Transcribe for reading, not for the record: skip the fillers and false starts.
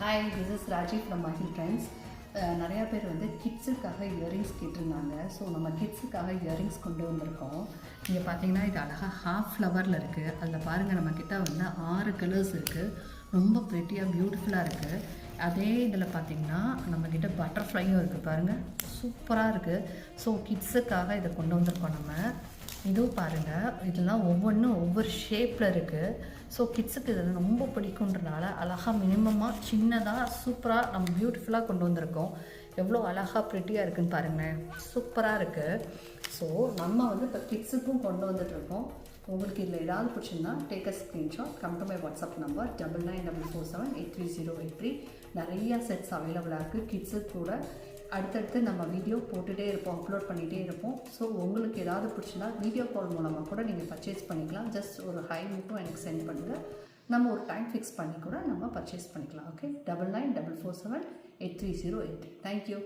Hi, this is Raji from Mahil Trends. நிறையா பேர் வந்து கிட்ஸுக்காக இயரிங்ஸ் கேட்டிருந்தாங்க. ஸோ நம்ம கிட்ஸுக்காக இயரிங்ஸ் கொண்டு வந்திருக்கோம். இங்கே பார்த்தீங்கன்னா இது அழகாக ஹாஃப் ஃப்ளவரில் இருக்குது. அதில் பாருங்கள், நம்மக்கிட்ட வந்து 6 கலர்ஸ் இருக்குது. ரொம்ப ப்ரெட்டியாக பியூட்டிஃபுல்லாக இருக்குது. அதே இதில் பார்த்திங்கன்னா நம்மக்கிட்ட பட்டர்ஃப்ளையும் இருக்குது. பாருங்கள், சூப்பராக இருக்குது. ஸோ கிட்ஸுக்காக இதை கொண்டு வந்திருக்கோம் நம்ம. இதுவும் பாருங்கள், இதெல்லாம் ஒவ்வொன்றும் ஒவ்வொரு ஷேப்பில் இருக்குது. ஸோ கிட்ஸுக்கு இதெல்லாம் ரொம்ப பிடிக்குன்றனால அழகாக மினிமமாக சின்னதாக சூப்பராக நம்ம பியூட்டிஃபுல்லாக கொண்டு வந்திருக்கோம். எவ்வளோ அழகாக ப்ரெட்டியாக இருக்குதுன்னு பாருங்கள், சூப்பராக இருக்குது. ஸோ நம்ம வந்து இப்போ கிட்ஸுக்கும் கொண்டு வந்துட்டுருக்கோம். உங்களுக்கு இதில் ஏதாவது பிடிச்சிருந்தா take a screenshot, come to my WhatsApp number 9944783083. நிறையா செட்ஸ் அவைலபிளாக இருக்குது. கிட்ஸுக்கு கூட அடுத்தடுத்து நம்ம வீடியோ போட்டுகிட்டே இருப்போம், அப்லோட் பண்ணிகிட்டே இருப்போம். ஸோ உங்களுக்கு ஏதாவது பிடிச்சினா வீடியோ கால் மூலமாக கூட நீங்கள் பர்ச்சேஸ் பண்ணிக்கலாம். ஜஸ்ட் ஒரு ஹை மட்டும் எனக்கு சென்ட் பண்ணுங்கள். நம்ம ஒரு டைம் ஃபிக்ஸ் பண்ணி கூட நம்ம பர்ச்சேஸ் பண்ணிக்கலாம். ஓகே, 9944783083. தேங்க்யூ.